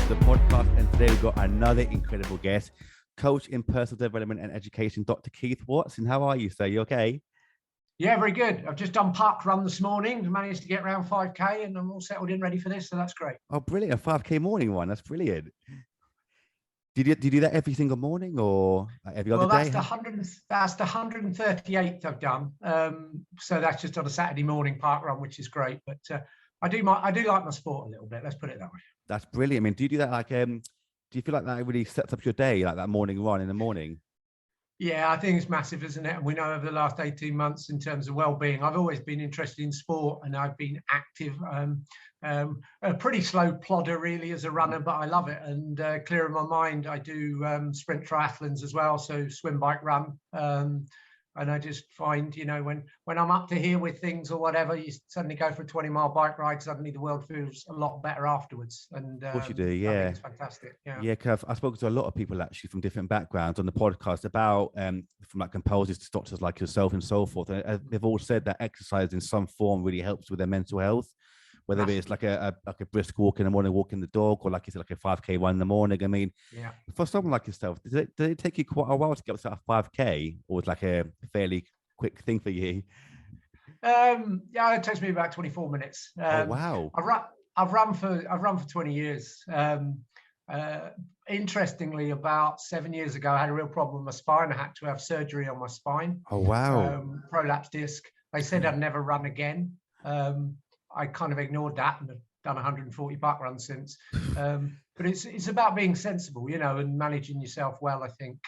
to the podcast, and today we've got another incredible guest, coach in personal development and education, Dr. Keith Watson. How are you, sir? You okay? Yeah, very good. I've just done park run this morning, managed to get around 5K, and I'm all settled in, ready for this, so that's great. Oh, brilliant. A 5K morning one. That's brilliant. Do you do that every single morning or every other day? That's the 138th I've done. So that's just on a Saturday morning park run, which is great. But I do like my sport a little bit. Let's put it that way. That's brilliant. I mean, do you do that like do you feel like that really sets up your day, like that morning run in the morning? Yeah, I think it's massive, isn't it? And we know over the last 18 months in terms of well-being, I've always been interested in sport and I've been active. A pretty slow plodder really as a runner, but I love it. And clear in my mind, I do sprint triathlons as well. So swim, bike, run. And I just find, you know, when I'm up to here with things or whatever, you suddenly go for a 20-mile bike ride, suddenly the world feels a lot better afterwards. And of course you do, yeah. I think it's fantastic. Yeah, because I've spoken to a lot of people actually from different backgrounds on the podcast about from like composers to doctors like yourself and so forth. And they've all said that exercise in some form really helps with their mental health, whether it's like a brisk walk in the morning, walking the dog, or like you said, like a 5K run in the morning. I mean, yeah, for someone like yourself, did it take you quite a while to get up to a 5K, or was it like a fairly quick thing for you? Yeah, it takes me about 24 minutes. Oh wow! I've run for 20 years. Interestingly, about 7 years ago, I had a real problem with my spine. I had to have surgery on my spine. Oh wow! Prolapse disc. They said I'd never run again. I kind of ignored that and have done 140 park runs since. But it's about being sensible, you know, and managing yourself well, I think,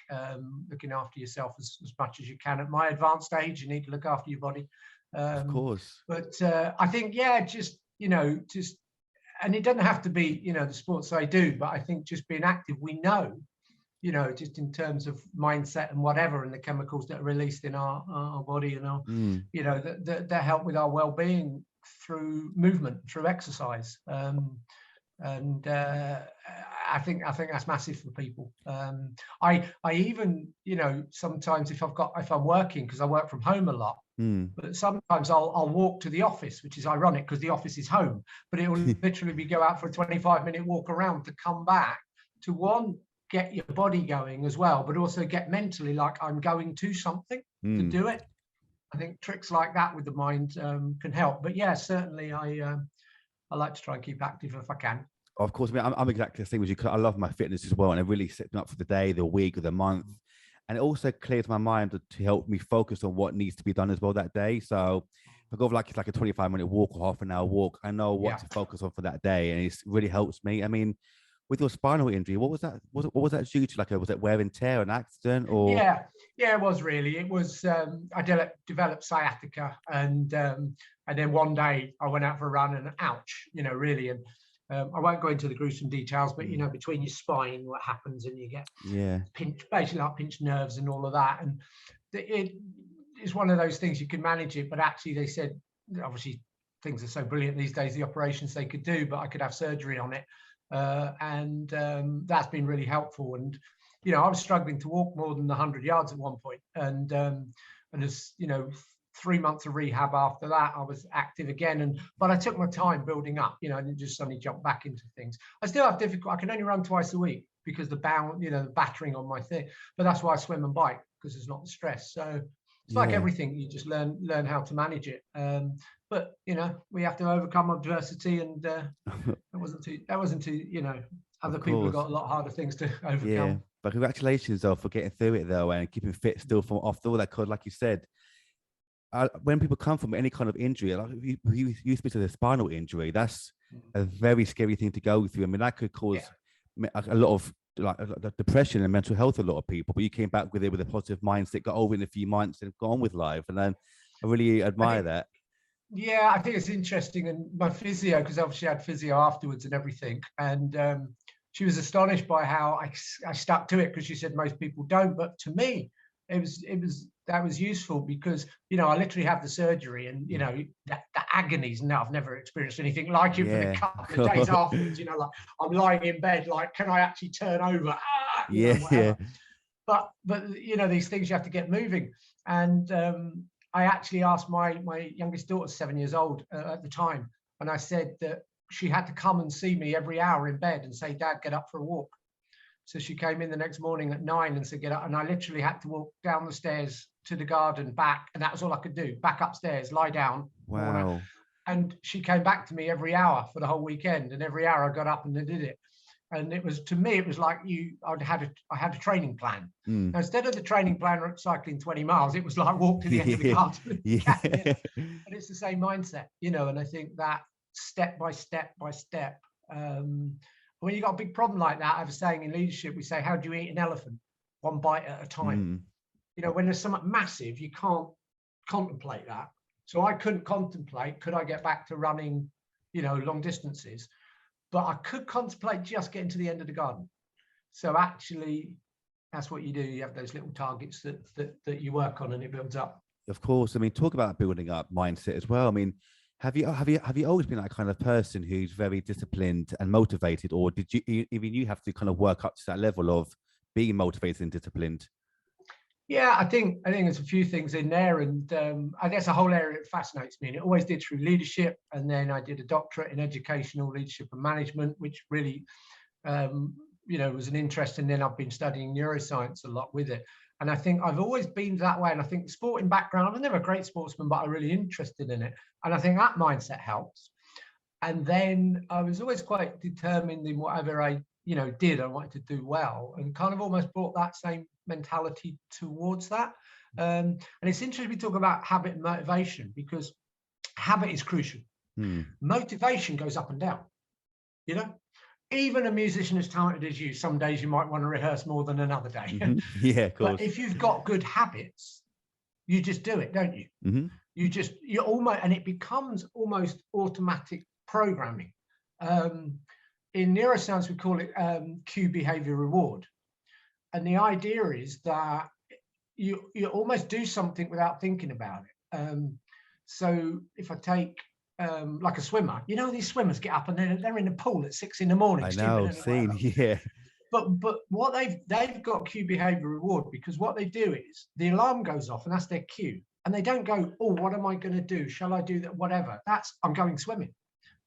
looking after yourself as much as you can. At my advanced age, you need to look after your body. Of course. But I think, yeah, and it doesn't have to be, you know, the sports I do, but I think just being active, we know, you know, just in terms of mindset and whatever, and the chemicals that are released in our body and our, you know, that help with our well-being through movement, through exercise. And I think that's massive for people. I even, you know, sometimes if I'm working, because I work from home a lot, but sometimes I'll walk to the office, which is ironic because the office is home, but it will literally be go out for a 25-minute walk around to come back to get your body going as well, but also get mentally like I'm going to something to do it. I think tricks like that with the mind can help. But yeah, certainly I like to try and keep active if I can. Of course, I mean, I'm exactly the same as you. I love my fitness as well, and it really sets me up for the day, the week, or the month. And it also clears my mind to help me focus on what needs to be done as well that day. So if I go for like a 25-minute walk or half an hour walk, I know what to focus on for that day, and it really helps me. I mean, with your spinal injury, what was that? What was that due to? Like, was it wear and tear, an accident, or? Yeah, it was really. It was. I developed sciatica, and then one day I went out for a run, and ouch, you know, really. And I won't go into the gruesome details, but you know, between your spine, what happens, and you get basically like pinched nerves and all of that. And it is one of those things you can manage it, but actually they said obviously things are so brilliant these days, the operations they could do, but I could have surgery on it. And that's been really helpful. And you know, I was struggling to walk more than 100 yards at one point, and as you know, 3 months of rehab after that, I was active again. But I took my time building up. You know, I didn't just suddenly jump back into things. I still have difficult. I can only run twice a week because the battering on my thing. But that's why I swim and bike, because there's not the stress. So it's like everything, you just learn how to manage it. But you know, we have to overcome adversity, and that wasn't too. You know, other people have got a lot harder things to overcome. Yeah, but congratulations though for getting through it though, and keeping fit still from after all that. Cause like you said, when people come from any kind of injury, like you speak to the spinal injury, that's a very scary thing to go through. I mean, that could cause a lot of like depression and mental health. A lot of people, but you came back with it with a positive mindset, got over in a few months, and got on with life. And then I really admire that. Yeah, I think it's interesting. And my physio, because obviously I had physio afterwards and everything, and she was astonished by how I stuck to it, because she said most people don't. But to me, that was useful, because you know, I literally have the surgery, and you know, the agonies. Now I've never experienced anything like it for the couple of days afterwards. You know, like I'm lying in bed, like, can I actually turn over? But you know, these things you have to get moving. And I actually asked my youngest daughter, 7 years old at the time, and I said that she had to come and see me every hour in bed and say, Dad, get up for a walk. So she came in the next morning at 9 and said, get up. And I literally had to walk down the stairs to the garden, back. And that was all I could do. Back upstairs, lie down. Wow. And she came back to me every hour for the whole weekend. And every hour I got up and I did it. And it was, to me, it was like I had a training plan. Now, instead of the training plan of cycling 20 miles, it was like walk to the end of the garden. Yeah. And it's the same mindset, you know, and I think that step by step by step, when you got a big problem like that, I was saying in leadership, we say, how do you eat an elephant? One bite at a time. You know, when there's something massive, you can't contemplate that. So I couldn't contemplate, could I get back to running, you know, long distances? But I could contemplate just getting to the end of the garden. So actually, that's what you do. You have those little targets that you work on, and it builds up. Of course. I mean, talk about building up mindset as well. I mean, have you always been that kind of person who's very disciplined and motivated, or did you even you have to kind of work up to that level of being motivated and disciplined? Yeah, I think there's a few things in there, and I guess a whole area that fascinates me, and it always did through leadership. And then I did a doctorate in educational leadership and management, which really, you know, was an interest. And then I've been studying neuroscience a lot with it. And I think I've always been that way. And I think the sporting background, I was never a great sportsman, but I'm really interested in it. And I think that mindset helps. And then I was always quite determined in whatever I, you know, did. I wanted to do well, and kind of almost brought that same mentality towards that. And it's interesting we talk about habit and motivation, because habit is crucial. Motivation goes up and down, you know. Even a musician as talented as you, some days you might want to rehearse more than another day. Yeah, of course. But if you've got good habits, you just do it, don't you? You almost, and it becomes almost automatic programming. In neuroscience, we call it cue behavior reward. And the idea is that you almost do something without thinking about it. So if I take like a swimmer, you know, these swimmers get up and they're in the pool at 6 in the morning. I know, seen, yeah. But what they've got cue behavior reward, because what they do is the alarm goes off and that's their cue. And they don't go, oh, what am I going to do? Shall I do that? Whatever. That's, I'm going swimming.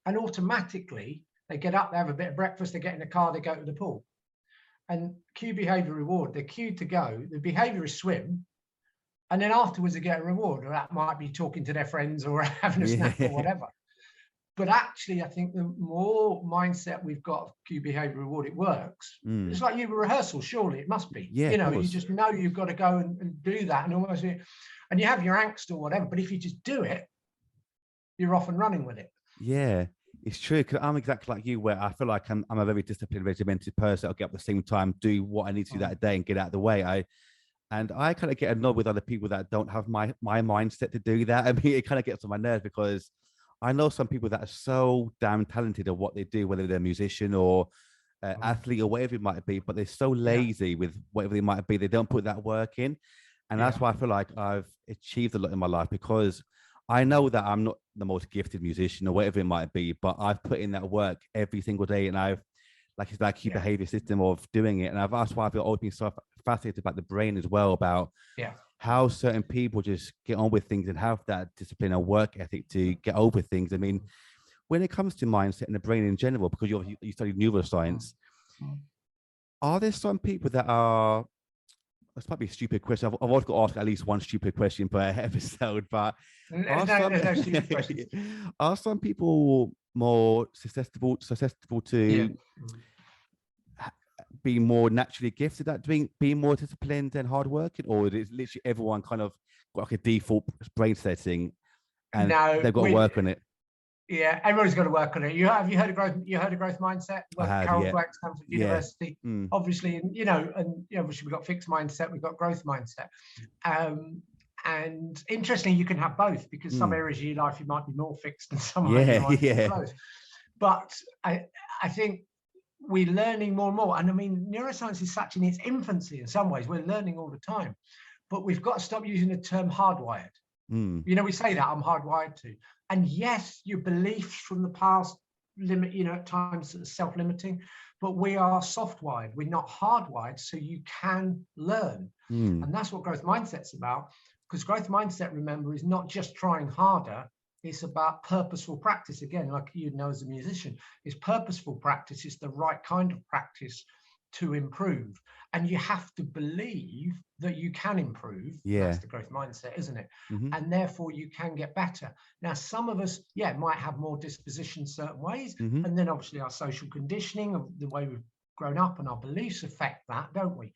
And automatically they get up, they have a bit of breakfast, they get in the car, they go to the pool. And cue behavior reward, they're cued to go. The behavior is swim. And then afterwards they get a reward, or that might be talking to their friends or having a snack or whatever. But actually, I think the more mindset we've got of cue behavior reward, it works. It's like your rehearsal, surely it must be. Yeah, you know, you just know you've got to go and do that, and almost, and you have your angst or whatever. But if you just do it, you're off and running with it. Yeah, it's true. Because I'm exactly like you, where I feel like I'm a very disciplined, regimented person. I'll get up at the same time, do what I need to do that day, and get out of the way. I kind of get annoyed with other people that don't have my mindset to do that. I mean, it kind of gets on my nerves, because I know some people that are so damn talented at what they do, whether they're a musician or athlete or whatever it might be, but they're so lazy with whatever they might be. They don't put that work in. And that's why I feel like I've achieved a lot in my life, because I know that I'm not the most gifted musician or whatever it might be, but I've put in that work every single day, and I've it's like cue behavior system of doing it. And that's why I've always been so fascinated about the brain as well, about how certain people just get on with things and have that discipline and work ethic to get over things. I mean, when it comes to mindset and the brain in general, because you study neuroscience, are there some people that are, this might be a stupid question, I've always got to ask at least one stupid question per episode, but are some people more susceptible to being more naturally gifted at being more disciplined and hardworking, or is literally everyone kind of got like a default brain setting and they've got to work on it? Yeah, everybody's got to work on it. Have you heard of growth? You heard of growth mindset? Carol Dweck's come from university, obviously, and obviously we've got fixed mindset, we've got growth mindset. And interestingly, you can have both, because some areas of your life you might be more fixed and some areas you might be more close. But I think we're learning more and more. And I mean, neuroscience is such in its infancy in some ways. We're learning all the time. But we've got to stop using the term hardwired. You know, we say that I'm hardwired to. And yes, your beliefs from the past limit, you know, at times self-limiting, but we are soft-wired. We're not hardwired, so you can learn. And that's what growth mindset's about. Because growth mindset, remember, is not just trying harder, It's about purposeful practice. Again, like you know, as a musician, it's purposeful practice. It's the right kind of practice to improve. And you have to believe that you can improve. Yeah. That's the growth mindset, isn't it? Mm-hmm. And therefore you can get better. Now, some of us, might have more disposition certain ways. Mm-hmm. And then obviously our social conditioning of the way we've grown up and our beliefs affect that, don't we?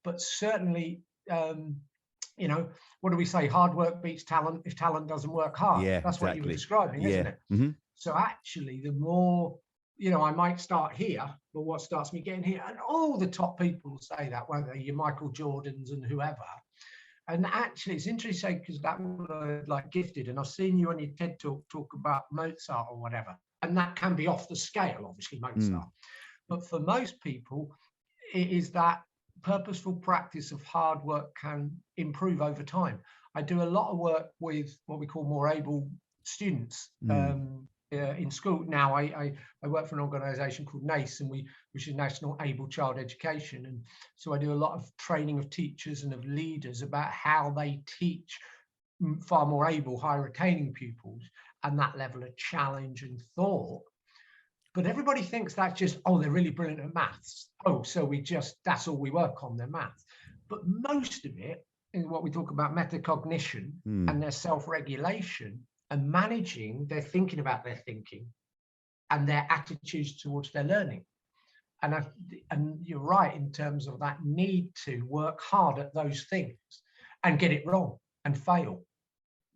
But certainly, what do we say? Hard work beats talent if talent doesn't work hard. Yeah, That's what you were exactly. describing, isn't it? Mm-hmm. So actually, the more, I might start here, but what starts me getting here? And all the top people say that, whether you're Michael Jordans and whoever. And actually, it's interesting because that word like gifted, and I've seen you on your TED talk about Mozart or whatever, and that can be off the scale, obviously, Mozart. But for most people, it is that purposeful practice of hard work can improve over time. I do a lot of work with what we call more able students in school. Now I work for an organization called NACE, which is National Able Child Education. And so I do a lot of training of teachers and of leaders about how they teach far more able, high retaining pupils, and that level of challenge and thought. But everybody thinks that's just, they're really brilliant at maths. So that's all we work on, their maths. But most of it is what we talk about metacognition and their self-regulation and managing their thinking about their thinking and their attitudes towards their learning. And you're right in terms of that need to work hard at those things and get it wrong and fail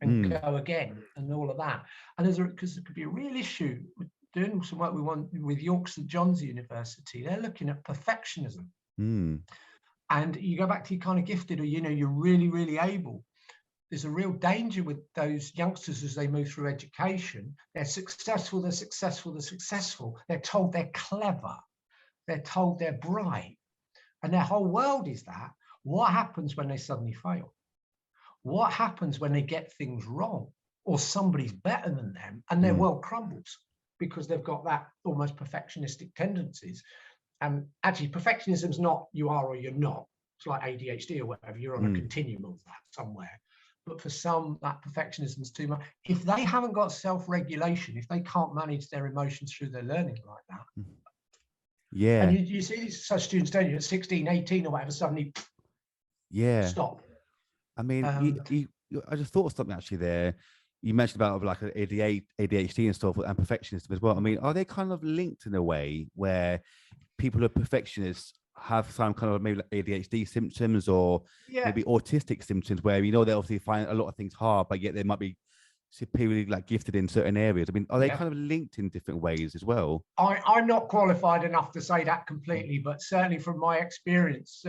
and go again and all of that. And because there could be a real issue with doing some work with York St John's University. They're looking at perfectionism. And you go back to your kind of gifted, or you're really, really able. There's a real danger with those youngsters as they move through education. They're successful, they're successful, they're successful. They're told they're clever. They're told they're bright. And their whole world is that. What happens when they suddenly fail? What happens when they get things wrong? Or somebody's better than them and their world crumbles because they've got that almost perfectionistic tendencies. And actually, perfectionism's not you are or you're not. It's like ADHD or whatever. You're on a continuum of that somewhere. But for some, that perfectionism's too much. If they haven't got self-regulation, if they can't manage their emotions through their learning like that. Yeah. And you see these such students, don't you, at 16, 18 or whatever, suddenly stop. I mean, I just thought of something actually there. You mentioned about like ADHD and stuff and perfectionism as well. I mean, are they kind of linked in a way where people who are perfectionists have some kind of maybe like ADHD symptoms or maybe autistic symptoms where, they obviously find a lot of things hard, but yet they might be superiorly like gifted in certain areas? I mean, are they kind of linked in different ways as well? I'm not qualified enough to say that completely, but certainly from my experience,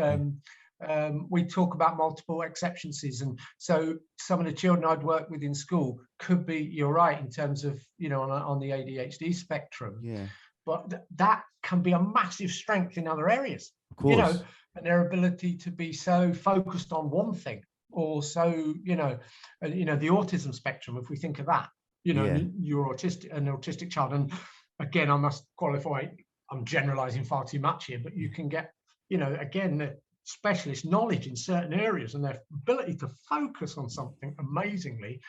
we talk about multiple exceptionses. And so some of the children I'd worked with in school could be, you're right, in terms of, on the ADHD spectrum. Yeah. But that can be a massive strength in other areas, of course. And their ability to be so focused on one thing, or so, the autism spectrum, if we think of that, you're an autistic child. And again, I must qualify, I'm generalizing far too much here, but you can get, again, the specialist knowledge in certain areas and their ability to focus on something amazingly.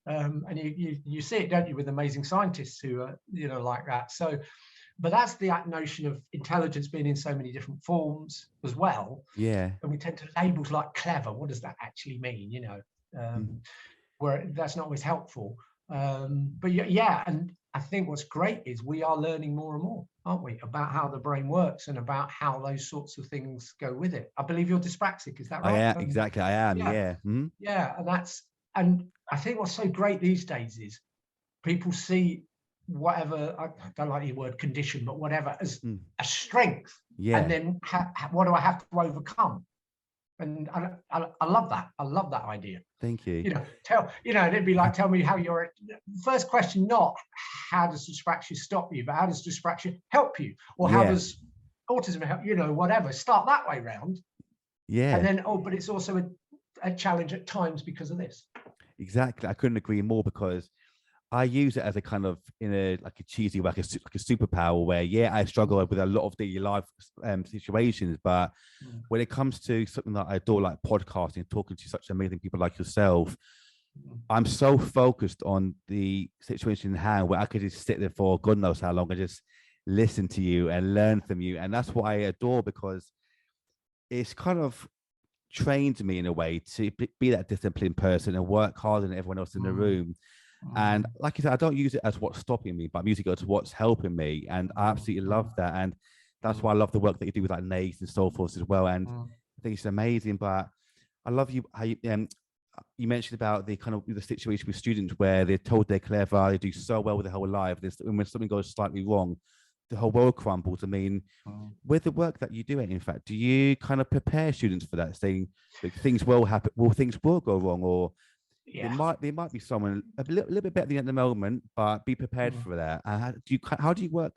And you see it, don't you, with amazing scientists who are, like that. So, but that's the notion of intelligence being in so many different forms as well. Yeah. And we tend to labels like clever. What does that actually mean? Where that's not always helpful. But and I think what's great is we are learning more and more, aren't we, about how the brain works and about how those sorts of things go with it. I believe you're dyspraxic. Is that right? I am, exactly. I am. Yeah. Yeah. And I think what's so great these days is people see whatever, I don't like the word condition, but whatever, as a strength. Yeah. And then what do I have to overcome? And I love that. I love that idea. Thank you. It'd be like, tell me how you're. First question, not how does dyspraxia stop you, but how does dyspraxia help you, or how does autism help? Whatever. Start that way round. Yeah. And then, but it's also a challenge at times because of this. Exactly. I couldn't agree more, because I use it as a kind of, like a cheesy, like a superpower where, I struggle with a lot of daily life situations. But when it comes to something that I do, like podcasting, talking to such amazing people like yourself, I'm so focused on the situation in hand where I could just sit there for God knows how long and just listen to you and learn from you. And that's what I adore, because it's kind of trained me in a way to be that disciplined person and work harder than everyone else in the room. And like you said, I don't use it as what's stopping me, but I'm using it as what's helping me. And I absolutely love that. And that's why I love the work that you do with like NAES and so forth as well. And I think it's amazing. But I love you how you mentioned about the kind of the situation with students where they're told they're clever, they do so well with their whole life. When something goes slightly wrong, the whole world crumbles. I mean, with the work that you do, in fact, do you kind of prepare students for that, saying that things will happen, things will go wrong, or there might be someone a little bit better than at the moment, but be prepared for that. How do you work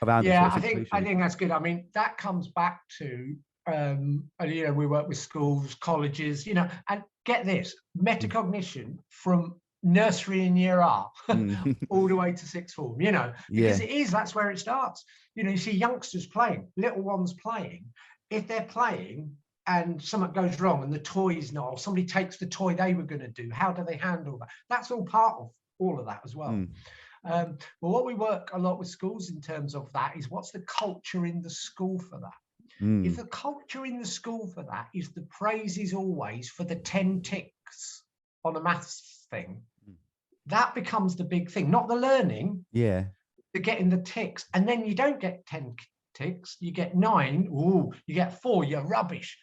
around that sort of situation? I think that's good. I mean, that comes back to we work with schools, colleges, and get this, metacognition from nursery and year R all the way to sixth form, because that's where it starts. You see youngsters playing, little ones playing. If they're playing and something goes wrong and the toy's not, or somebody takes the toy they were going to do, how do they handle that? That's all part of all of that as well. Well, what we work a lot with schools in terms of that is, what's the culture in the school for that? If the culture in the school for that is the praise is always for the 10 ticks on a maths thing, that becomes the big thing, not the learning. The getting the ticks. And then you don't get 10 ticks, you get 9, you get 4, you're rubbish.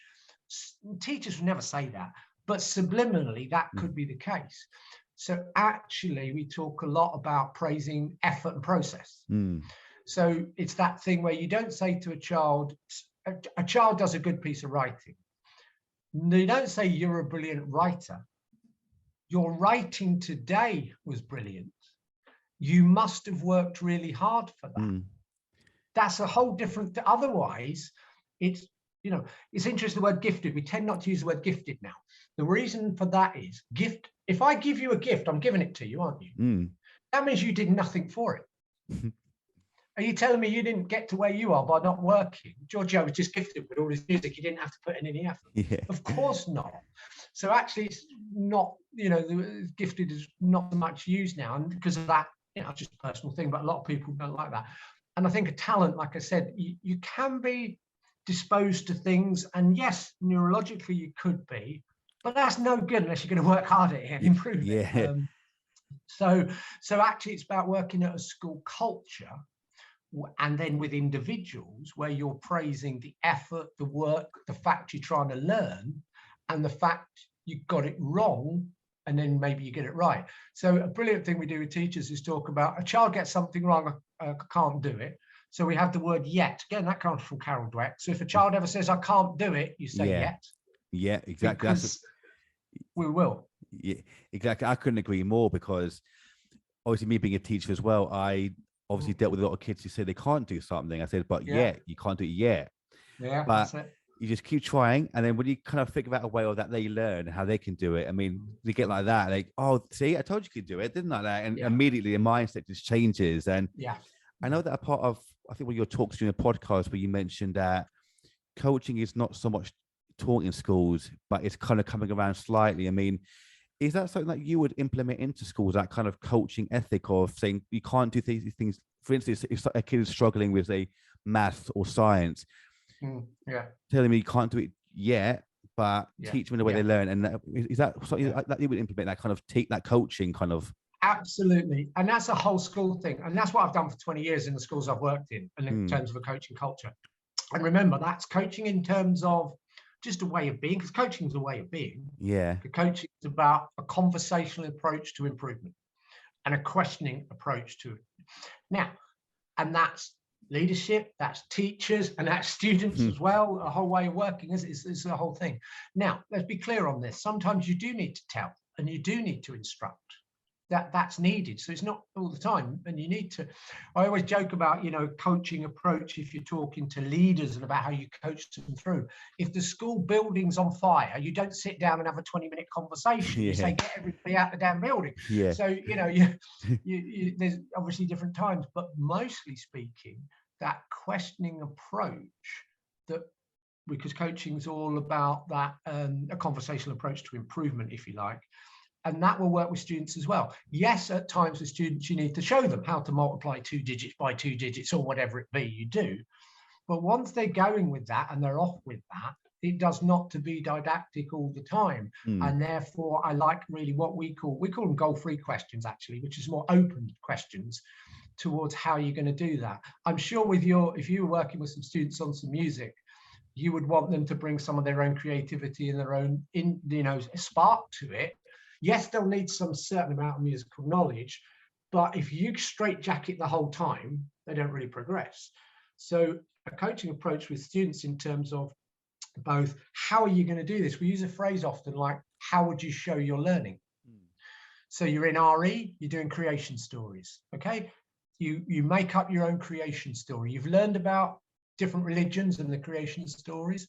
Teachers would never say that, but subliminally that could be the case. So actually we talk a lot about praising effort and process. So it's that thing where you don't say to a child does a good piece of writing. You don't say you're a brilliant writer. Your writing today was brilliant. You must have worked really hard for that. That's a whole different, otherwise it's, it's interesting, the word gifted. We tend not to use the word gifted now. The reason for that is gift. If I give you a gift, I'm giving it to you, aren't you? That means you did nothing for it. Are you telling me you didn't get to where you are by not working? Giorgio was just gifted with all his music. He didn't have to put in any effort. Of course not. So actually it's not, the gifted is not so much used now. And because of that, just a personal thing, but a lot of people don't like that. And I think a talent, like I said, you can be disposed to things. And yes, neurologically you could be, but that's no good unless you're going to work hard at it and improve it. So actually it's about working at a school culture, and then with individuals where you're praising the effort, the work, the fact you're trying to learn, and the fact you got it wrong, and then maybe you get it right. So a brilliant thing we do with teachers is talk about a child gets something wrong, can't do it. So we have the word yet. Again, that comes from Carol Dweck. So if a child ever says, I can't do it, you say yet. Yeah, exactly. Because we will. Yeah, exactly. I couldn't agree more, because obviously me being a teacher as well, I obviously dealt with a lot of kids who say they can't do something. I said, but you can't do it yet. Yeah, but that's it. You just keep trying, and then when you kind of figure out a way of that, they learn how they can do it. I mean, they get like that, like, oh, see, I told you could do it, didn't I? And immediately the mindset just changes. And I know that a part of, I think, one of your talks during the podcast where you mentioned that coaching is not so much taught in schools, but it's kind of coming around slightly. I mean, is that something that you would implement into schools, that kind of coaching ethic of saying you can't do these things? For instance, if a kid is struggling with, say, maths or science, telling me you can't do it yet, but teach them the way they learn. And is that something that you would implement, that kind of that coaching kind of? Absolutely. And that's a whole school thing. And that's what I've done for 20 years in the schools I've worked in, and in terms of a coaching culture. And remember, that's coaching in terms of just a way of being, because coaching is a way of being. The coaching is about a conversational approach to improvement and a questioning approach to it. Now, and that's leadership, that's teachers, and that's students as well. A whole way of working is the whole thing. Now, let's be clear on this. Sometimes you do need to tell, and you do need to instruct. That's needed. So it's not all the time, and you need to. I always joke about, coaching approach, if you're talking to leaders and about how you coach them through. If the school building's on fire, you don't sit down and have a 20-minute conversation. You say, get everybody out the damn building. So there's obviously different times, but mostly speaking, that questioning approach, that, because coaching is all about that, a conversational approach to improvement, if you like. And that will work with students as well. Yes, at times with students, you need to show them how to multiply 2 digits by 2 digits or whatever it be you do. But once they're going with that and they're off with that, it does not to be didactic all the time. And therefore, I like really what we call them goal-free questions, actually, which is more open questions towards how you're going to do that. I'm sure with if you were working with some students on some music, you would want them to bring some of their own creativity and their own, spark to it. Yes, they'll need some certain amount of musical knowledge, but if you straitjacket the whole time, they don't really progress. So a coaching approach with students in terms of both, how are you going to do this? We use a phrase often like, how would you show your learning? So you're in RE, you're doing creation stories, okay? You make up your own creation story. You've learned about different religions and the creation stories.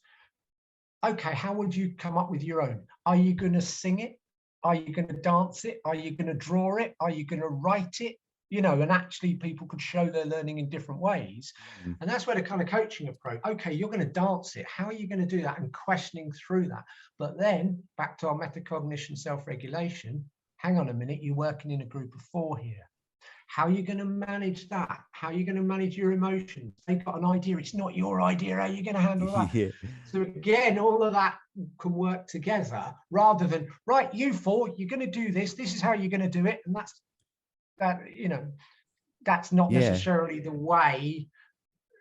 Okay, how would you come up with your own? Are you going to sing it? Are you going to dance it? Are you going to draw it? Are you going to write it? And actually people could show their learning in different ways. And that's where the kind of coaching approach, okay, you're going to dance it. How are you going to do that? And questioning through that. But then back to our metacognition, self-regulation, hang on a minute, you're working in a group of 4 here. How are you going to manage that? How are you going to manage your emotions? They've got an idea. It's not your idea. How are you going to handle that? Yeah. So again, all of that can work together rather than, right, you 4, you're going to do this. This is how you're going to do it. And that's not necessarily the way.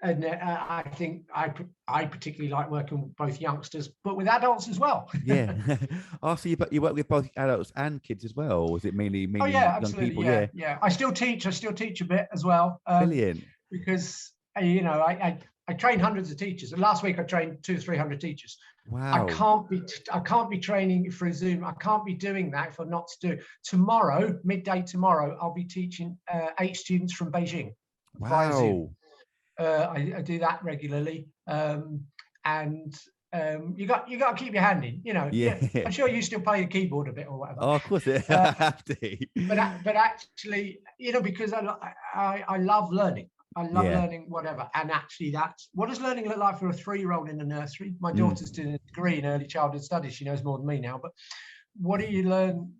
And I think I particularly like working with both youngsters, but with adults as well. Yeah. So you work with both adults and kids as well, or is it mainly young people? Yeah. I still teach a bit as well. Brilliant. Because I train hundreds of teachers, and last week I trained 200 or 300 teachers. Wow. I can't be training through Zoom. I can't be doing that if I'm not to do. Tomorrow, midday tomorrow, I'll be teaching 8 students from Beijing. Via Zoom. I do that regularly, and you got to keep your hand in. Yeah. I'm sure you still play the keyboard a bit or whatever. Oh, of course, I have to. But actually, because I love learning. I love learning whatever, and actually, what does learning look like for a 3-year-old in the nursery? My daughter's doing a degree in early childhood studies. She knows more than me now. But what do you learn?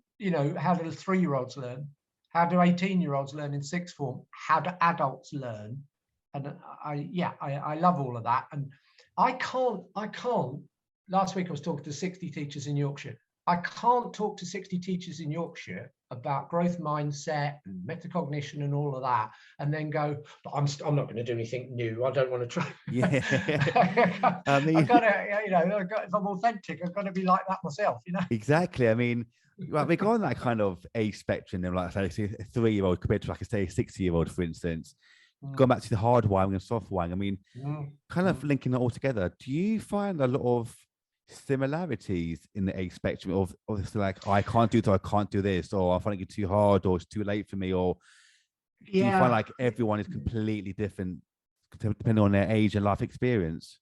How do 3-year-olds learn? How do 18-year-olds learn in 6th form? How do adults learn? And I love all of that. And I can't, last week I was talking to 60 teachers in Yorkshire. I can't talk to 60 teachers in Yorkshire about growth mindset and metacognition and all of that, and then go, but I'm not going to do anything new. I don't want to try. Yeah. I've got to, if I'm authentic, I've got to be like that myself, Exactly. I mean, we go on that kind of age spectrum, and like I say, a 3-year-old compared to, like I say, a 60-year-old, for instance. Going back to the hard wiring and soft wiring, I mean, kind of linking it all together, do you find a lot of similarities in the age spectrum of it's like, I can't do this, or I can't do this, or I find it too hard, or it's too late for me, or do you find like everyone is completely different depending on their age and life experience?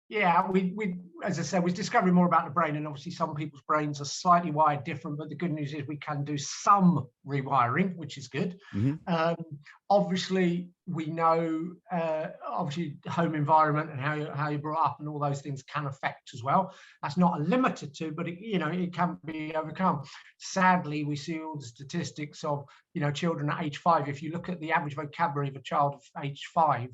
Yeah, we as I said, we're discovering more about the brain, and obviously some people's brains are slightly wired different, but the good news is we can do some rewiring, which is good. Obviously we know obviously home environment and how you're brought up and all those things can affect as well. That's not limited to, but it can be overcome. Sadly, we see all the statistics of children at age 5. If you look at the average vocabulary of a child of age 5,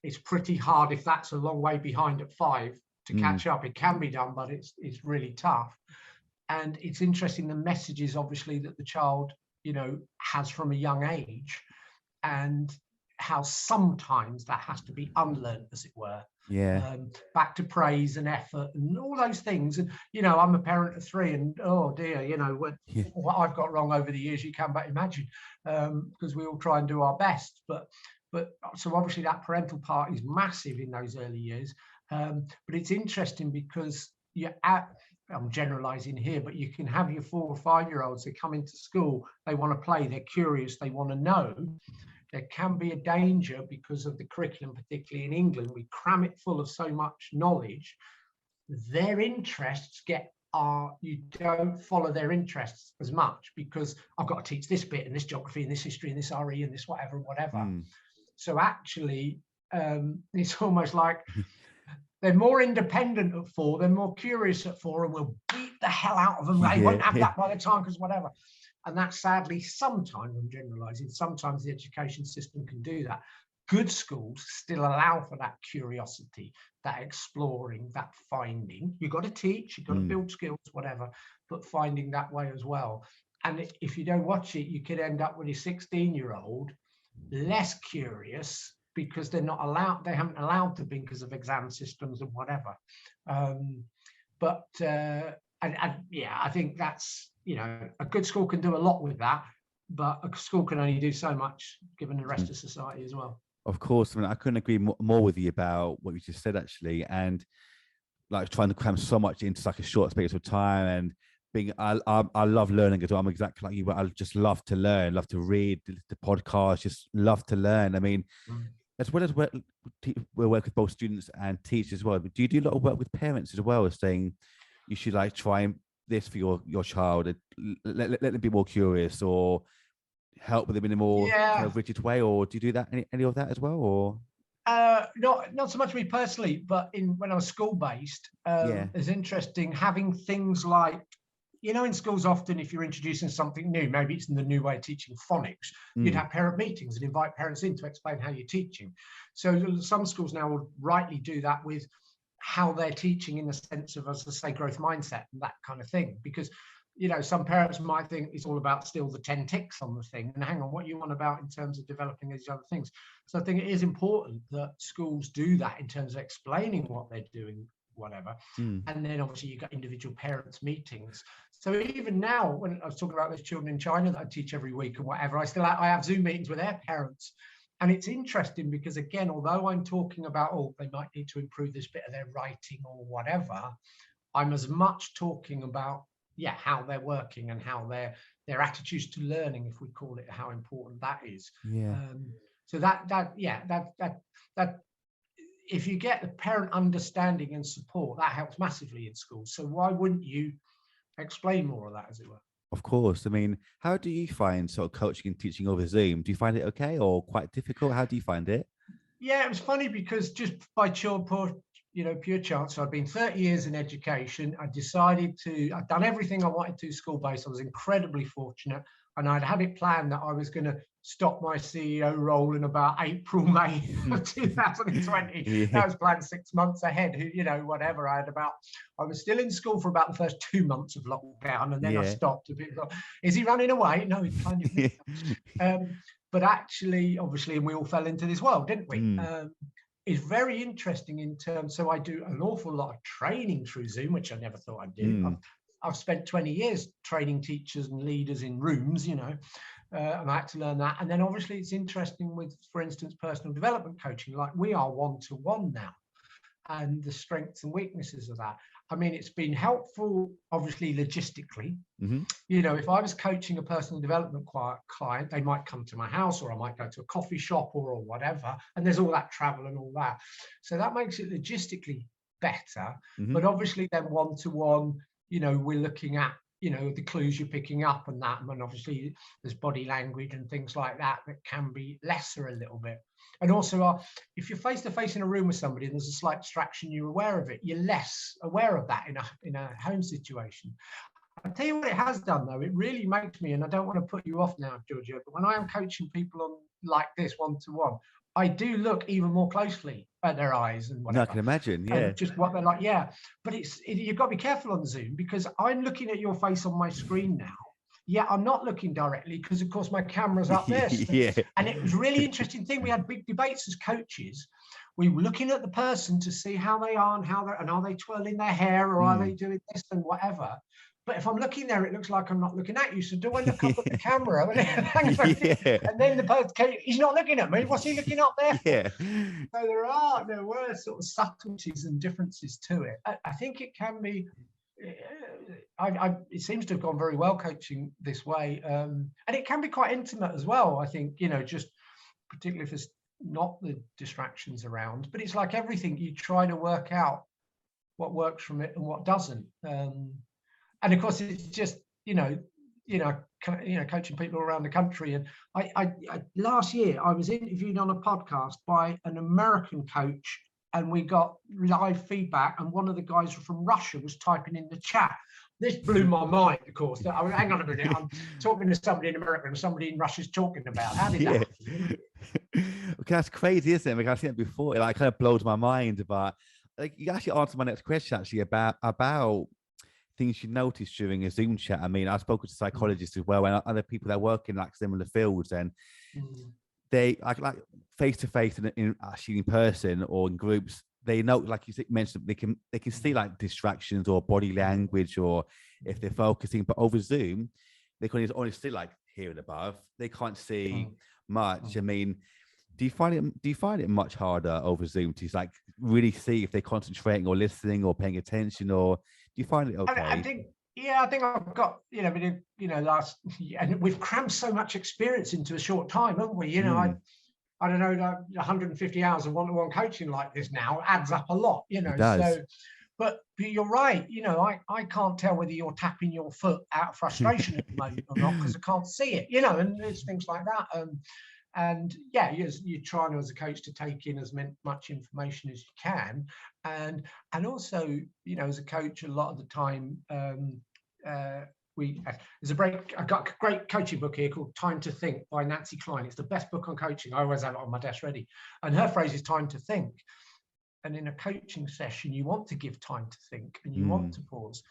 it's pretty hard if that's a long way behind at 5 to catch up. It can be done, but it's really tough. And it's interesting the messages obviously that the child has from a young age, and how sometimes that has to be unlearned, as it were. Back to praise and effort and all those things. And I'm a parent of 3, and oh dear, what I've got wrong over the years, you can but imagine, because we all try and do our best. But so obviously that parental part is massive in those early years. But it's interesting because I'm generalizing here, but you can have your 4 or 5-year-olds that come into school, they want to play, they're curious, they want to know. There can be a danger because of the curriculum, particularly in England. We cram it full of so much knowledge. Their interests you don't follow their interests as much, because I've got to teach this bit and this geography and this history and this RE and this whatever. So actually, it's almost like they're more independent at 4, they're more curious at 4, and we'll beat the hell out of them. They won't have that by the time, because whatever. And that sadly, sometimes, I'm generalizing, sometimes the education system can do that. Good schools still allow for that curiosity, that exploring, that finding. You've got to teach, you've got to build skills, whatever, but finding that way as well. And if you don't watch it, you could end up with a 16-year-old less curious, because they're not allowed, they haven't allowed to be because of exam systems and whatever. I think that's, a good school can do a lot with that, but a school can only do so much given the rest of society as well. Of course. I mean, I couldn't agree more with you about what you just said, actually. And like trying to cram so much into like a short space of time, and being, I love learning as well. I'm exactly like you, but I just love to learn, love to read the podcast, just love to learn. I mean, as well as we work with both students and teachers as well. But do you do a lot of work with parents as well, as saying you should like try this for your child, and let them be more curious, or help with them in a more kind of rigid way? Or do you do that, any of that as well? Or not so much me personally, but when I was school based, it's interesting having things like, in schools often, if you're introducing something new, maybe it's in the new way of teaching phonics, you'd have parent meetings and invite parents in to explain how you're teaching. So some schools now will rightly do that with how they're teaching, in the sense of, as I say, growth mindset and that kind of thing. Because, some parents might think it's all about still the 10 ticks on the thing, and hang on, what you want about in terms of developing these other things. So I think it is important that schools do that in terms of explaining what they're doing, whatever. And then obviously you've got individual parents meetings. So even now, when I was talking about those children in China that I teach every week and whatever, I have Zoom meetings with their parents. And it's interesting because, again, although I'm talking about, they might need to improve this bit of their writing or whatever, I'm as much talking about, how they're working and how their attitudes to learning, if we call it, how important that is. So that if you get the parent understanding and support, that helps massively in schools. So why wouldn't you explain more of that, as it were? Of course. I mean, how do you find sort of coaching and teaching over Zoom? Do you find it okay or quite difficult? How do you find it? Yeah, it was funny because just by pure chance, I'd been 30 years in education. I'd done everything I wanted to school-based. I was incredibly fortunate, and I'd had it planned that I was going to stop my CEO role in about April, May of 2020. That was planned 6 months ahead. Whatever. I was still in school for about the first 2 months of lockdown, and then I stopped. Is he running away? No, he's kind of. But actually, obviously, and we all fell into this world, didn't we? It's very interesting in terms. So I do an awful lot of training through Zoom, which I never thought I'd do. I've spent 20 years training teachers and leaders in rooms, and I had to learn that. And then obviously it's interesting with, for instance, personal development coaching, like we are one-to-one now, and the strengths and weaknesses of that. I mean, it's been helpful, obviously, logistically. If I was coaching a personal development client, they might come to my house, or I might go to a coffee shop or whatever, and there's all that travel and all that. So that makes it logistically better. But obviously then one-to-one, we're looking at, the clues you're picking up and that, and obviously there's body language and things like that can be lesser a little bit. And also, if you're face-to-face in a room with somebody and there's a slight distraction, you're aware of it. You're less aware of that in a home situation. I'll tell you what it has done, though. It really makes me, and I don't want to put you off now, Georgio, but when I am coaching people on like this one-to-one, I do look even more closely at their eyes and whatever. I can imagine, and just what they're like, But you've got to be careful on Zoom, because I'm looking at your face on my screen now. I'm not looking directly because, of course, my camera's up there. And it was really interesting thing. We had big debates as coaches. We were looking at the person to see how they are and are they twirling their hair, or are they doing this and whatever. But if I'm looking there, it looks like I'm not looking at you. So do I look up at the camera? And then the person, he's not looking at me. What's he looking up there for? So there were sort of subtleties and differences to it. I think it can be. It seems to have gone very well coaching this way, and it can be quite intimate as well. I think just particularly if there's not the distractions around. But it's like everything, you try to work out what works from it and what doesn't. And of course, it's just coaching people around the country. And I last year I was interviewed on a podcast by an American coach and we got live feedback, and one of the guys from Russia was typing in the chat. This blew my mind, of course. I mean, hang on a minute, I'm talking to somebody in America and somebody in Russia's talking about. How did that happen? Okay, that's crazy, isn't it? Like, I've seen it before. It like kind of blows my mind. But like, you actually answered my next question actually about things you noticed during a Zoom chat. I mean, I've spoken to psychologists as well and other people that work in like similar fields, and they like face to face in actually in person or in groups. They know, like you mentioned, they can see like distractions or body language, or if they're focusing. But over Zoom, they can only see like here and above. They can't see much. I mean, do you find it much harder over Zoom to like really see if they're concentrating or listening or paying attention, or do you find it okay? I think I've got, last, and we've crammed so much experience into a short time, haven't we? I don't know, 150 hours of one-to-one coaching like this now adds up a lot, It does. So, but you're right, I can't tell whether you're tapping your foot out of frustration at the moment or not, because I can't see it, and it's things like that. And yeah, you're trying as a coach to take in as much information as you can, and also, as a coach, a lot of the time, I got a great coaching book here called Time to Think by Nancy Klein. It's the best book on coaching. I always have it on my desk ready, and her phrase is time to think. And in a coaching session, you want to give time to think, and you want to pause,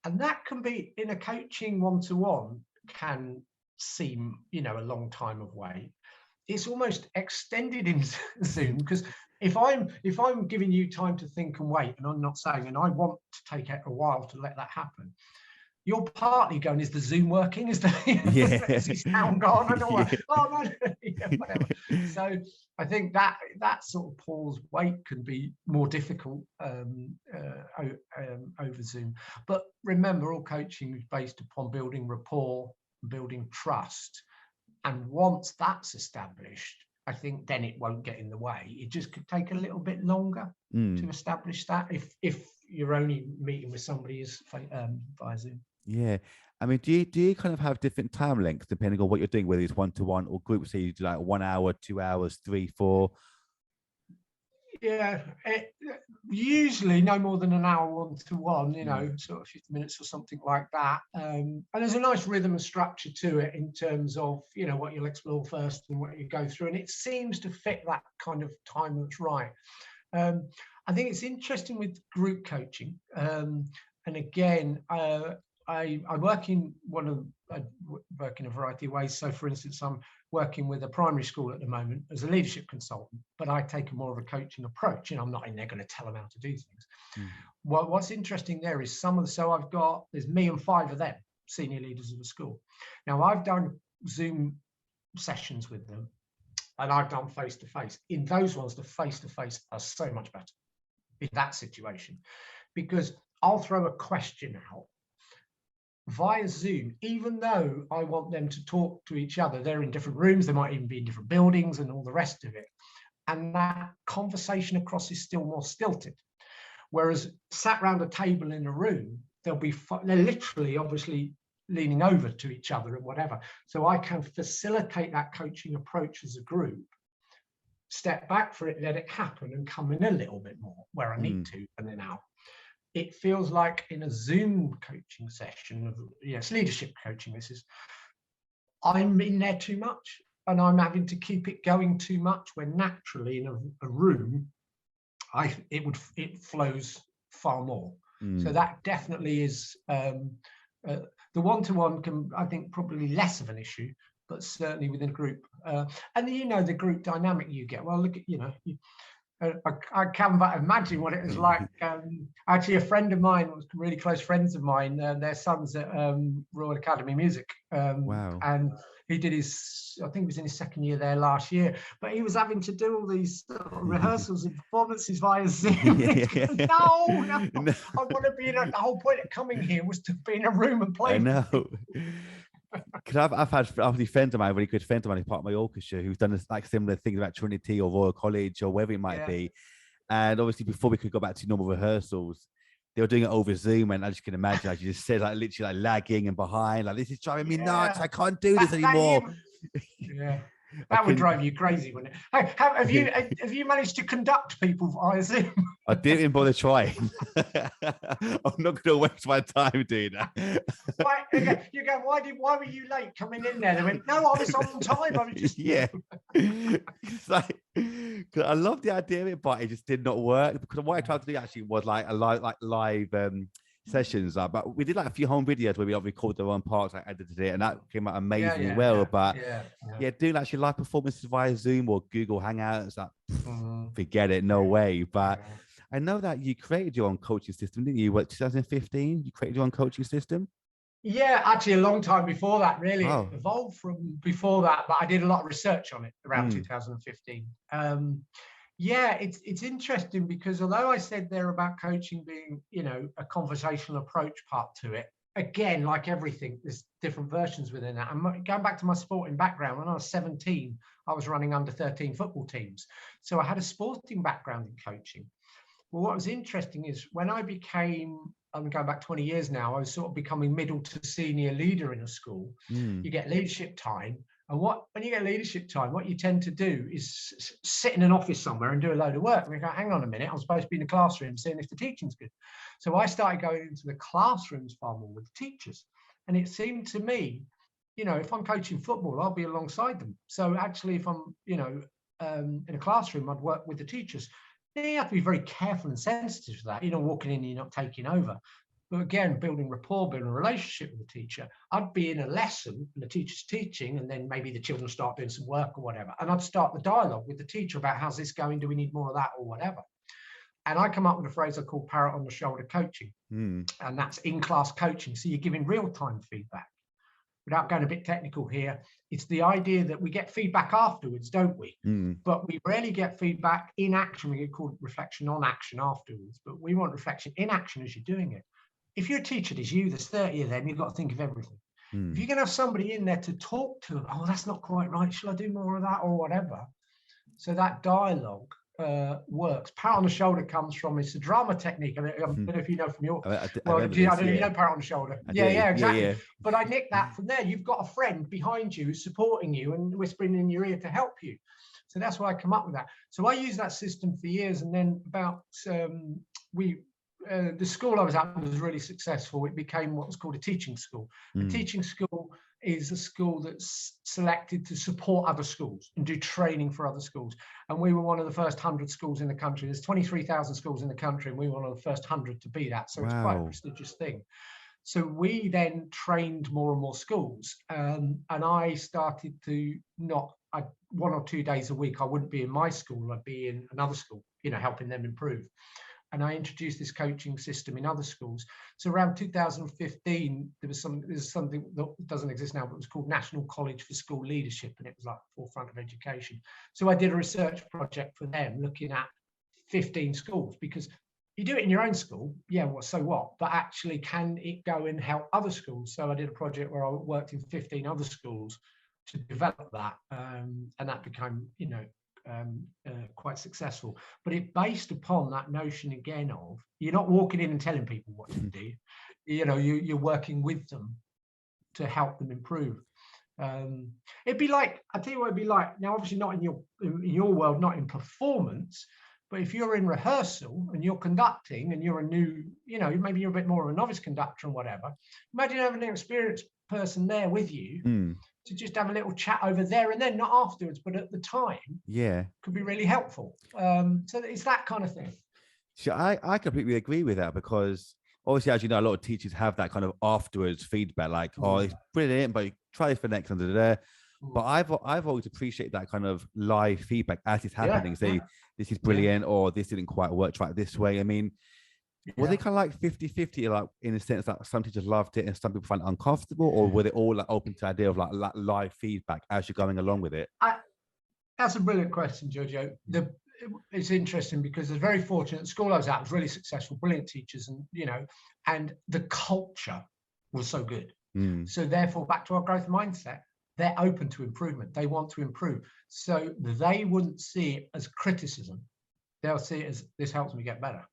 and that can be in a coaching one-to-one can seem a long time away. It's almost extended in Zoom, because if I'm giving you time to think and wait, and I'm not saying, and I want to take a while to let that happen, you're partly going, is the Zoom working? Is the sound gone? And all that. Oh no, whatever. So I think that sort of pause wait can be more difficult over Zoom. But remember, all coaching is based upon building rapport, building trust. And once that's established, I think then it won't get in the way. It just could take a little bit longer to establish that if you're only meeting with somebody via Zoom. Yeah. I mean, do you kind of have different time lengths depending on what you're doing, whether it's one-to-one or group? So you do like 1 hour, 2 hours, 3, 4? Yeah, usually no more than an hour one-to-one, sort of 50 minutes or something like that. And there's a nice rhythm and structure to it in terms of, what you'll explore first and what you go through. And it seems to fit that kind of time that's right. I think it's interesting with group coaching. And again, I work in a variety of ways. So, for instance, I'm working with a primary school at the moment as a leadership consultant, but I take more of a coaching approach. I'm not in there going to tell them how to do things. What's interesting there is there's me and 5 of them, senior leaders of the school. Now, I've done Zoom sessions with them, and I've done face-to-face. In those ones, the face-to-face are so much better in that situation, because I'll throw a question out via Zoom, even though I want them to talk to each other. They're in different rooms, they might even be in different buildings and all the rest of it. And that conversation across is still more stilted. Whereas sat around a table in a room, they're literally obviously leaning over to each other and whatever. So I can facilitate that coaching approach as a group, step back for it, let it happen, and come in a little bit more where I need to, and then out. It feels like in a Zoom coaching session, it's leadership coaching, I'm in there too much, and I'm having to keep it going too much, when naturally in a room, it flows far more. So that definitely is, the one-to-one can, I think, probably less of an issue, but certainly within a group. And the group dynamic you get, well, look at, I can't imagine what it was like. Actually, a friend of mine, was really close friends of mine, their son's at Royal Academy of Music. Wow. And he did I think he was in his second year there last year, but he was having to do all these rehearsals and performances via Zoom. No, I want to be the whole point of coming here was to be in a room and play. I know. Because I've had obviously friends of mine, really good friends of mine, who's part of my orchestra, who's done like similar things about Trinity or Royal College or wherever it might be. And obviously, before we could go back to normal rehearsals, they were doing it over Zoom, and I just can imagine, as you just said, like literally like lagging and behind, like this is driving me nuts. I can't do this anymore. That would drive you crazy, wouldn't it? Hey, have you managed to conduct people via Zoom? I didn't even bother trying. I'm not going to waste my time doing that. Right, okay. You go, why were you late coming in there? They went, no, I was on time. I was just It's like, 'cause I love the idea of it, but it just did not work, because what I tried to do actually was like a live sessions, but we did like a few home videos where we recorded the one parts, I edited it, and that came out amazingly doing actually live performances via Zoom or Google Hangouts, like forget it, no way. But I know that you created your own coaching system, didn't you? What, 2015 you created your own coaching system? Yeah, actually a long time before that, really. Oh. It evolved from before that, but I did a lot of research on it around 2015. Yeah, it's interesting, because although I said there about coaching being, you know, a conversational approach part to it, again, like everything, there's different versions within that. And going back to my sporting background, when I was 17, I was running under 13 football teams. So I had a sporting background in coaching. Well, what was interesting is when I became, I'm going back 20 years now, I was sort of becoming middle to senior leader in a school. You get leadership time. And when you get leadership time, what you tend to do is sit in an office somewhere and do a load of work. And you go, hang on a minute, I'm supposed to be in the classroom seeing if the teaching's good. So I started going into the classrooms far more with the teachers. And it seemed to me, you know, if I'm coaching football, I'll be alongside them. So actually, if I'm, you know, in a classroom, I'd work with the teachers. You have to be very careful and sensitive to that. You're not walking in, you're not taking over. But again, building rapport, building a relationship with the teacher. I'd be in a lesson and the teacher's teaching, and then maybe the children start doing some work or whatever. And I'd start the dialogue with the teacher about how's this going? Do we need more of that or whatever? And I come up with a phrase I call parrot on the shoulder coaching. And that's in-class coaching. So you're giving real-time feedback. Without going a bit technical here, it's the idea that we get feedback afterwards, don't we? But we rarely get feedback in action. We get called reflection on action afterwards, but we want reflection in action as you're doing it. If you're a teacher, there's 30 of them, you've got to think of everything. If you're going to have somebody in there to talk to, oh, that's not quite right, shall I do more of that or whatever? So that dialogue works. Pat on the shoulder comes from, it's a drama technique. I don't know if you know from your, you know Pat on the shoulder. Yeah, exactly. Yeah. But I nicked that from there. You've got a friend behind you supporting you and whispering in your ear to help you. So that's why I come up with that. So I used that system for years, and then about the school I was at was really successful. It became what was called a teaching school. A teaching school is a school that's selected to support other schools and do training for other schools. And we were one of the first 100 schools in the country. There's 23,000 schools in the country, and we were one of the first 100 to be that. So it's quite a prestigious thing. So we then trained more and more schools. And I started to 1 or 2 days a week, I wouldn't be in my school, I'd be in another school, you know, helping them improve. And I introduced this coaching system in other schools. So around 2015, there's something that doesn't exist now, but it was called National College for School Leadership, and it was like the forefront of education. So I did a research project for them looking at 15 schools, because you do it in your own school, yeah, well, so what? But actually, can it go and help other schools? So I did a project where I worked in 15 other schools to develop that, and that became, you know, quite successful. But it based upon that notion again of, you're not walking in and telling people what to do, you know, you're working with them to help them improve. It'd be like, I'll tell you what it'd be like. Now, obviously not in your world, not in performance, but if you're in rehearsal and you're conducting and you're a new, you know, maybe you're a bit more of a novice conductor and whatever, imagine having an experienced person there with you to just have a little chat over there and then, not afterwards, but at the time, could be really helpful. So it's that kind of thing. So I completely agree with that, because obviously, as you know, a lot of teachers have that kind of afterwards feedback, like, oh, it's brilliant, but try this for next under there. But I've always appreciated that kind of live feedback as it's happening. Say, this is brilliant, or this didn't quite work, try it this way. I mean, were they kind of like 50-50, like in a sense that some teachers loved it and some people find it uncomfortable, or were they all like open to the idea of like live feedback as you're going along with it? That's a brilliant question, Giorgio. It's interesting because it's very fortunate. The school I was at was really successful, brilliant teachers, and you know, and the culture was so good. So therefore, back to our growth mindset, they're open to improvement. They want to improve. So they wouldn't see it as criticism. They'll see it as, this helps me get better.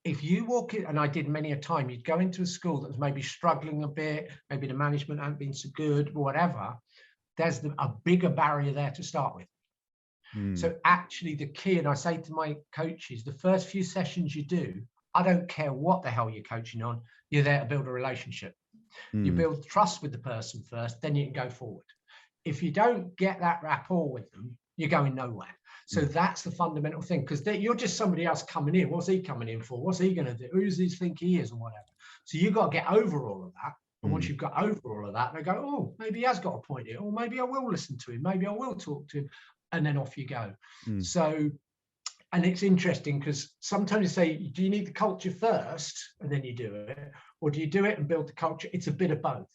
If you walk in, and I did many a time, you'd go into a school that was maybe struggling a bit, maybe the management hadn't been so good, or whatever, there's a bigger barrier there to start with. So actually the key, and I say to my coaches, the first few sessions you do, I don't care what the hell you're coaching on, you're there to build a relationship. You build trust with the person first, then you can go forward. If you don't get that rapport with them, you're going nowhere. So that's the fundamental thing, because you're just somebody else coming in. What's he coming in for? What's he going to do? Who does he think he is, and whatever. So you've got to get over all of that. And once you've got over all of that, they go, oh, maybe he has got a point here, or maybe I will listen to him, maybe I will talk to him, and then off you go. So, and it's interesting because sometimes you say, do you need the culture first and then you do it, or do you do it and build the culture? It's a bit of both.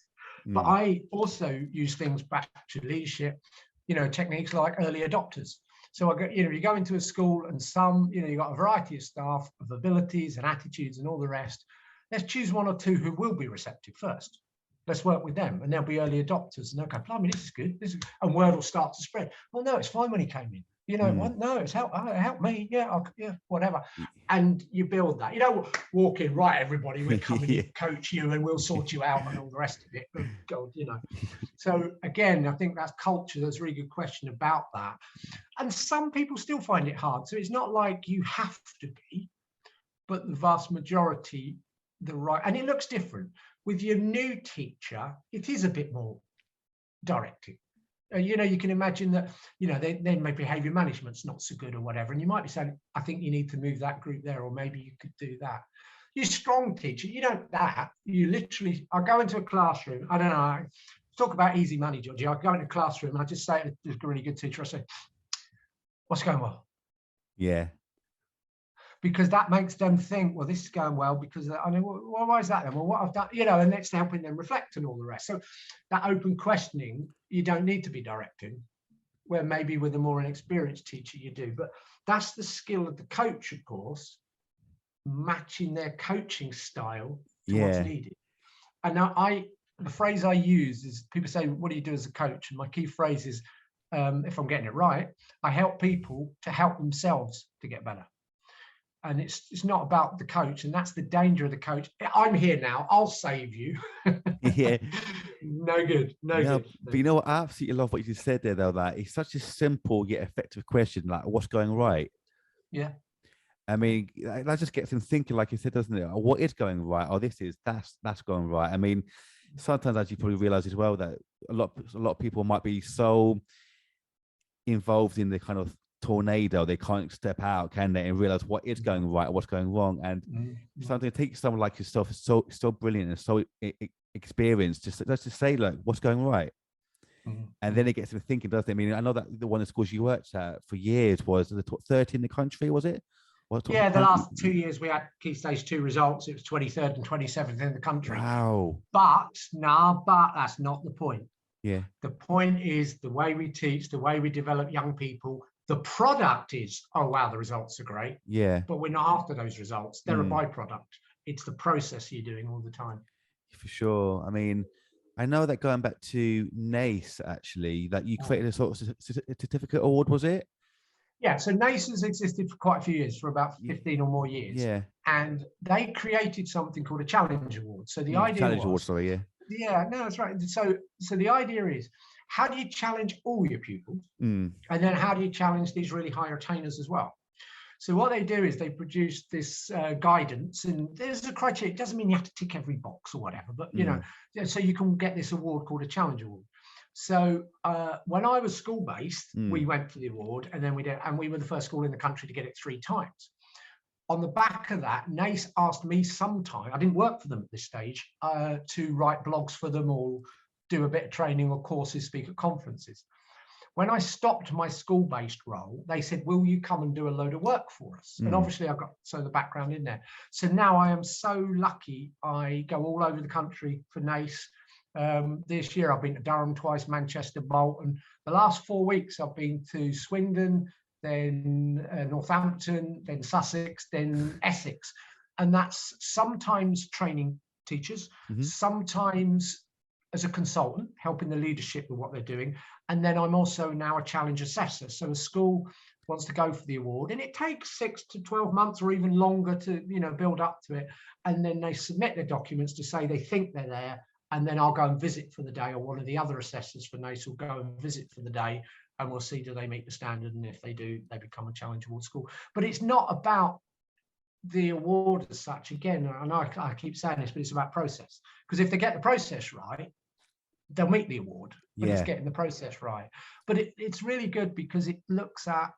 But I also use things back to leadership, techniques like early adopters. So I go, you go into a school and you've got a variety of staff of abilities and attitudes and all the rest. Let's choose one or two who will be receptive first. Let's work with them, and they'll be early adopters, and they'll go, blimey, this is good. And word will start to spread. Well, no, it's fine when he came in. Well, no, it's help me. Yeah, whatever. And you build that. You don't walk in, right, everybody, we're coming to coach you and we'll sort you out and all the rest of it. Oh, God, So again, I think that's culture. That's a really good question about that. And some people still find it hard. So it's not like you have to be, but the vast majority, and it looks different. With your new teacher, it is a bit more directing. You can imagine that, then my behavior management's not so good or whatever. And you might be saying, I think you need to move that group there, or maybe you could do that. You're a strong teacher. You don't that. You literally, I go into a classroom. I don't know. I talk about easy money, Georgie. I go into a classroom and I just say to a really good teacher, I say, what's going well? Yeah. Because that makes them think, well, this is going well because I mean, well, why is that then? Well, what I've done, and it's helping them reflect and all the rest. So that open questioning, you don't need to be directing, where maybe with a more inexperienced teacher you do. But that's the skill of the coach, of course, matching their coaching style to what's needed. And now the phrase I use is, people say, what do you do as a coach? And my key phrase is, if I'm getting it right, I help people to help themselves to get better. And it's not about the coach, and that's the danger of the coach. I'm here now, I'll save you. Yeah. No good. But I absolutely love what you said there, though, that it's such a simple yet effective question, like what's going right? Yeah. I mean, that just gets them thinking, like you said, doesn't it? What is going right? Oh, that's going right. I mean, sometimes, as you probably realize as well, that a lot of people might be so involved in the kind of tornado, they can't step out, can they, and realize what is going right, what's going wrong. And something to take someone like yourself is so brilliant and so experienced, just to say, like, what's going right. And then it gets them thinking, doesn't it? I mean, I know that the one of the schools you worked at for years was the top 30 in the country, was it? Yeah, the last 2 years we had Key Stage 2 results. It was 23rd and 27th in the country. Wow. But that's not the point. Yeah. The point is the way we teach, the way we develop young people. The product is, oh, wow, the results are great. Yeah. But we're not after those results. They're a byproduct. It's the process you're doing all the time. For sure. I mean, I know that going back to NACE, actually, that you created a sort of certificate award, was it? Yeah, so NACE has existed for quite a few years, for about 15 or more years. Yeah. And they created something called a Challenge Award. So the idea Challenge Award, sorry, yeah. Yeah, no, that's right. So the idea is, how do you challenge all your pupils? And then how do you challenge these really high retainers as well? So what they do is they produce this guidance, and there's a criteria. It doesn't mean you have to tick every box or whatever, but so you can get this award called a Challenge Award. So when I was school-based, we went for the award, and then we were the first school in the country to get it 3 times. On the back of that, NACE asked me sometime, I didn't work for them at this stage, to write blogs for them or do a bit of training or courses, speak at conferences. When I stopped my school-based role, they said, will you come and do a load of work for us? And obviously I've got the background in there. So now I am so lucky. I go all over the country for NACE. This year I've been to Durham twice, Manchester, Bolton. The last 4 weeks I've been to Swindon, then Northampton, then Sussex, then Essex. And that's sometimes training teachers, sometimes as a consultant, helping the leadership with what they're doing. And then I'm also now a challenge assessor. So a school wants to go for the award, and it takes 6 to 12 months or even longer to build up to it. And then they submit their documents to say they think they're there, and then I'll go and visit for the day, or one of the other assessors for NACE will go and visit for the day, and we'll see, do they meet the standard, and if they do, they become a Challenge Award school. But it's not about the award as such. Again, and I keep saying this, but it's about process, because if they get the process right, they'll meet the award, but it's getting the process right. But it's really good because it looks at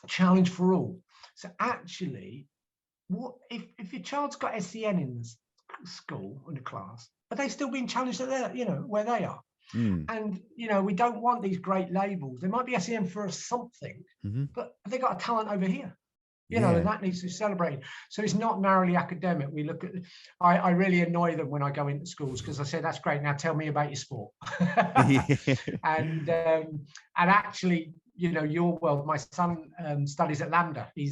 challenge for all. So actually, what if your child's got SEN in the school, in the class, are they still being challenged at their, where they are? And we don't want these great labels. There might be SEN for something, but have they got a talent over here? And that needs to be celebrated. So it's not narrowly academic. We look at, I really annoy them when I go into schools, because I say, that's great, now tell me about your sport. And actually, your world, my son studies at Lambda. He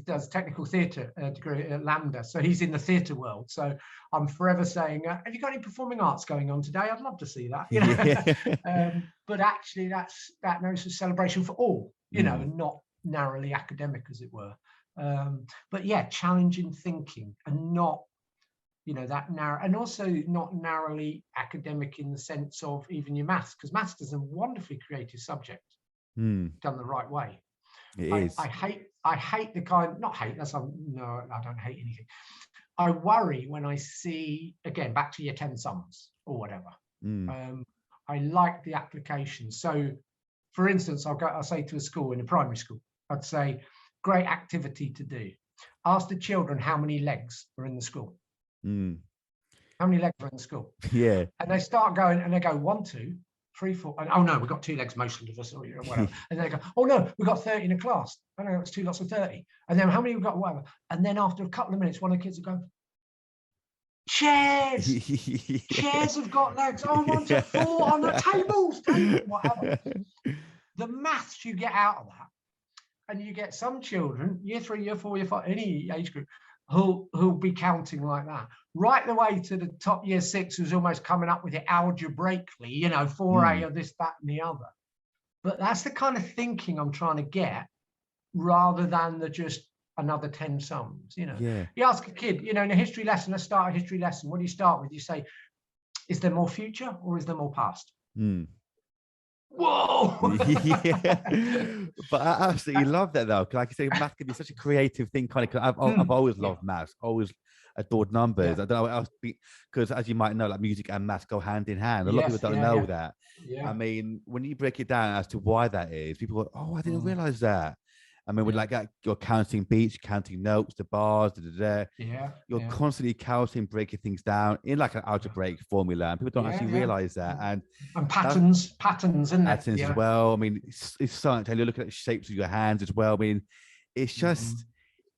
does technical theatre degree at Lambda, so he's in the theatre world. So I'm forever saying, have you got any performing arts going on today? I'd love to see that. But actually, that knows a celebration for all, and not narrowly academic, as it were. But yeah, challenging thinking, and not that narrow, and also not narrowly academic in the sense of even your maths, because maths is a wonderfully creative subject done the right way. It is. I hate the kind, not hate, no, I don't hate anything. I worry when I see, again, back to your 10 sums or whatever. I like the application. So for instance, I'll say to a school, in a primary school, I'd say, great activity to do. Ask the children how many legs are in the school. How many legs are in the school? Yeah. And they start going, and they go 1, 2, 3, 4. And, oh no, we've got 2 legs, most of us, or whatever. And they go, oh no, we've got 30 in a class. I know, it's 2 lots of 30. And then how many we've got, whatever. And then after a couple of minutes, one of the kids will go, chairs. Chairs have got legs. Oh, 1 to 4 on the tables, whatever. The maths you get out of that. And you get some children, year 3, year 4, year 5, any age group, who'll be counting like that, right the way to the top year 6, who's almost coming up with it algebraically, 4A or this, that, and the other. But that's the kind of thinking I'm trying to get, rather than the just another 10 sums. You ask a kid, in a history lesson, let's start a history lesson. What do you start with? You say, is there more future or is there more past? Whoa. But I absolutely love that, though, because like you say, math can be such a creative thing. I've always loved maths, always adored numbers. I don't know what else, because as you might know, like music and maths go hand in hand. A lot of people don't know that. I mean, when you break it down as to why that is, people go, oh, I didn't realize that. I mean, with like that, you're counting beats, counting notes, the bars, you're constantly counting, breaking things down in like an algebraic formula, and people don't actually realize that. And patterns, isn't it? Patterns as well. I mean, it's something. You look at the shapes of your hands as well. I mean, it's just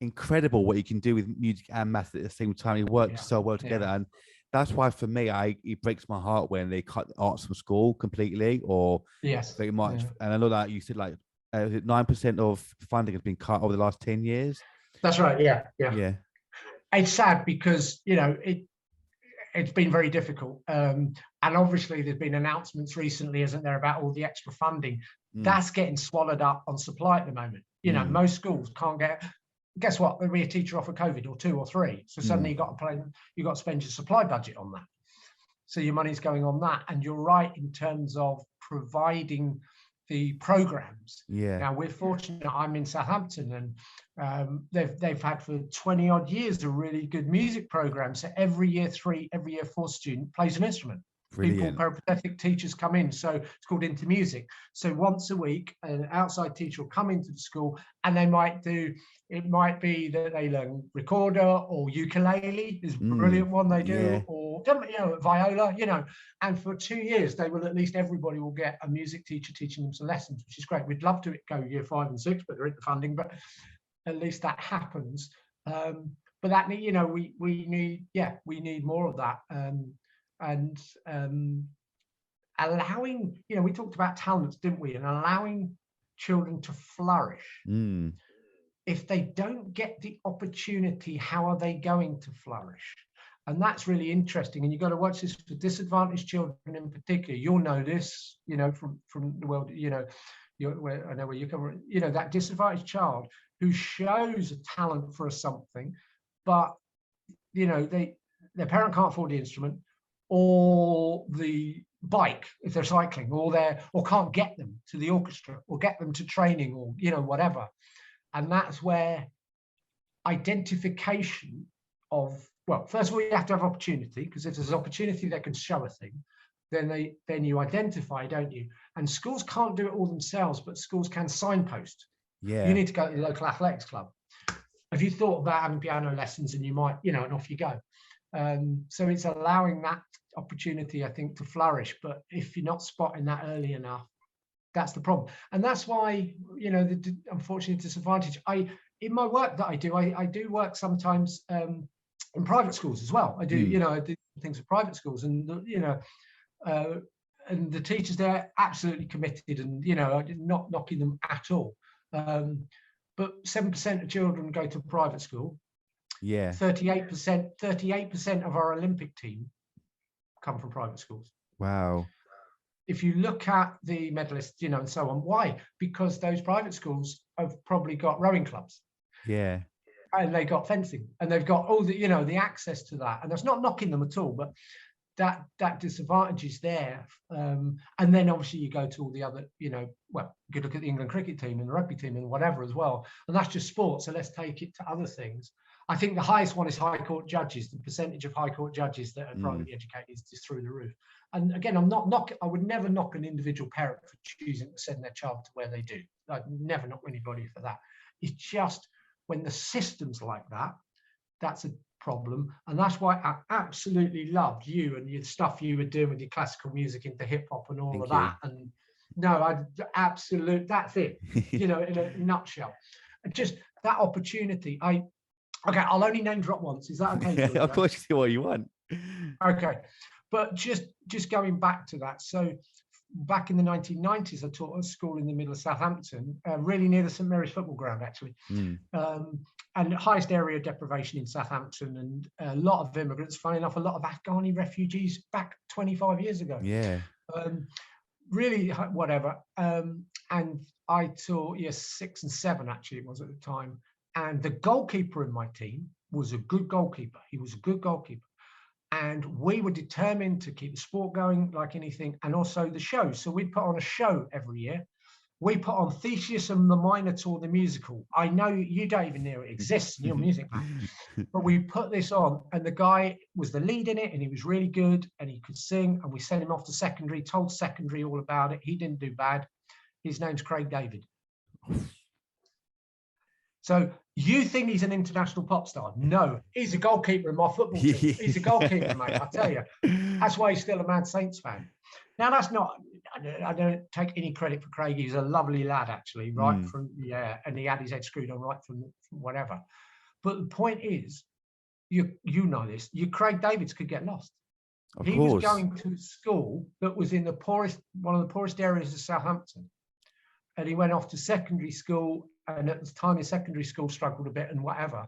incredible what you can do with music and math at the same time. It works so well together, and that's why for me, it breaks my heart when they cut arts from school completely, or very much. And I know that you said like 9% of funding has been cut over the last 10 years. That's right. Yeah. It's sad because it's been very difficult, and obviously there's been announcements recently, isn't there, about all the extra funding that's getting swallowed up on supply at the moment. Most schools can't get. Guess what? There'll be a teacher off of COVID, or 2 or 3. So suddenly you got to spend your supply budget on that. So your money's going on that, and you're right in terms of providing the programs. Now we're fortunate. I'm in Southampton, and they've had for 20 odd years a really good music program. So every year 3, every year 4 student plays an instrument. Brilliant. People, peripatetic teachers come in, so it's called Into Music. So once a week, an outside teacher will come into the school, and they might do. It might be that they learn recorder or ukulele is a brilliant one they do, or viola. And for 2 years, they will, at least everybody will get a music teacher teaching them some lessons, which is great. We'd love to go year 5 and 6, but there isn't the funding. But at least that happens. But that we need more of that. And allowing, we talked about talents, didn't we? And allowing children to flourish. If they don't get the opportunity, how are they going to flourish? And that's really interesting. And you've got to watch this for disadvantaged children in particular. You'll know this, from the world, I know where you come from, that disadvantaged child who shows a talent for something, but, their parent can't afford the instrument, or the bike if they're cycling, or can't get them to the orchestra or get them to training, or whatever. And that's where identification of, well, first of all, you have to have opportunity, because if there's opportunity that can show a thing, then you identify, don't you? And schools can't do it all themselves, but schools can signpost. Yeah. You need to go to the local athletics club. Have you thought about having piano lessons? And you might, and off you go. So it's allowing that opportunity, I think, to flourish. But if you're not spotting that early enough, that's the problem. And that's why, the unfortunate disadvantage. In my work that I do work sometimes in private schools as well. I do, I do things with private schools, and and the teachers there absolutely committed, and I'm not knocking them at all. But 7% of children go to private school. Yeah. 38% of our Olympic team come from private schools. Wow. If you look at the medalists, and so on, why? Because those private schools have probably got rowing clubs. Yeah. And they got fencing, and they've got all the, the access to that. And that's not knocking them at all, but that disadvantage is there. And then obviously you go to all the other, well, you could look at the England cricket team and the rugby team and whatever as well. And that's just sport. So let's take it to other things. I think the highest one is High Court judges. The percentage of High Court judges that are privately educated is just through the roof. And again, I would never knock an individual parent for choosing to send their child to where they do. I'd never knock anybody for that. It's just when the system's like that, that's a problem. And that's why I absolutely loved you and your stuff you were doing with your classical music into hip hop and all of that. And no, that's it, in a nutshell. Just that opportunity. Okay, I'll only name drop once. Is that okay? Of course, you see what you want. Okay, but just going back to that. So back in the 1990s, I taught at a school in the middle of Southampton, really near the St Mary's football ground, actually. And highest area of deprivation in Southampton, and a lot of immigrants, funny enough, a lot of Afghani refugees back 25 years ago. Yeah. Really, whatever. And I taught year 6 and 7, actually, it was at the time. And the goalkeeper in my team was a good goalkeeper. He was a good goalkeeper. And we were determined to keep the sport going like anything, and also the show. So we'd put on a show every year. We put on Theseus and the Minotaur, the musical. I know you don't even know it exists in your music man, but we put this on, and the guy was the lead in it, and he was really good, and he could sing, and we sent him off to secondary, told secondary all about it. He didn't do bad. His name's Craig David. So you think he's an international pop star? No, he's a goalkeeper in my football team. He's a goalkeeper, mate, I tell you. That's why he's still a Mad Saints fan. Now, that's not, I don't take any credit for Craig. He's a lovely lad, actually, right from, and he had his head screwed on right from whatever. But the point is, you know this, your Craig Davids could get lost. He was going to school that was in one of the poorest areas of Southampton. And he went off to secondary school, and at the time his secondary school struggled a bit and whatever.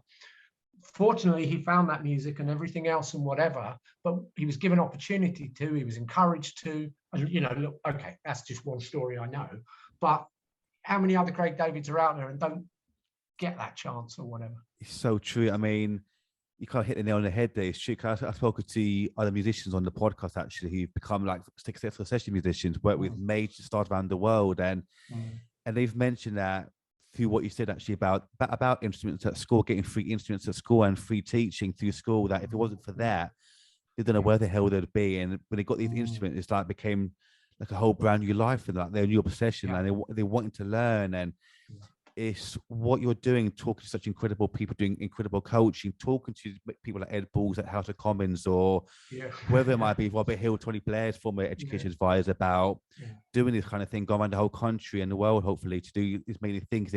Fortunately, he found that music and everything else and whatever, but he was given opportunity to, he was encouraged to, and look, okay, that's just one story I know, but how many other Craig Davids are out there and don't get that chance or whatever? It's so true. I mean, you can't hit the nail on the head there. It's true. I've spoken to other musicians on the podcast, actually, who've become like successful session musicians, work with major stars around the world. And they've mentioned that through what you said, actually, about instruments at school, getting free instruments at school and free teaching through school, that if it wasn't for that, they don't know where the hell they'd be. And when they got these instruments, it's like became like a whole brand new life for them, like their new obsession, and they wanted to learn. And it's what you're doing, talking to such incredible people, doing incredible coaching, talking to people like Ed Balls at House of Commons, or whoever it might be, Robert Hill, Tony Blair's former education advisor, about doing this kind of thing, going around the whole country and the world, hopefully, to do as many things.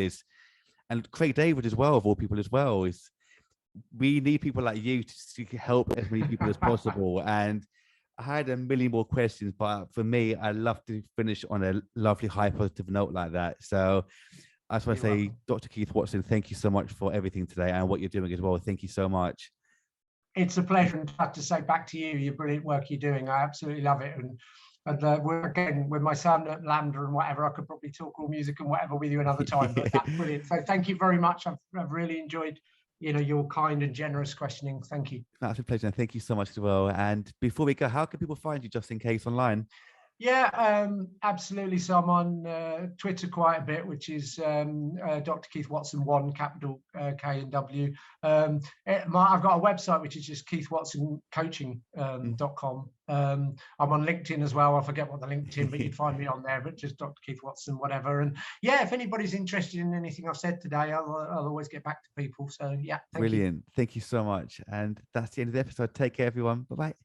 And Craig David as well, of all people as well, is we need people like you to help as many people as possible. And I had a million more questions, but for me, I love to finish on a lovely, high positive note like that. So I just want to say, Dr. Keith Watson, thank you so much for everything today and what you're doing as well. Thank you so much. It's a pleasure, and I have to say back to you, your brilliant work you're doing. I absolutely love it. And again, with my son at Lambda and whatever, I could probably talk all music and whatever with you another time, but that's brilliant. So thank you very much. I've really enjoyed your kind and generous questioning. Thank you. That's a pleasure. And thank you so much as well. And before we go, how can people find you just in case online? Yeah, absolutely. So I'm on Twitter quite a bit, which is Dr. Keith Watson 1, capital K and W. I've got a website which is just keithwatsoncoaching.com. I'm on LinkedIn as well. I forget what the LinkedIn, but you'd find me on there, but just Dr. Keith Watson, whatever. And yeah, if anybody's interested in anything I've said today, I'll always get back to people. So yeah, Brilliant. Thank you so much. And that's the end of the episode. Take care, everyone. Bye-bye.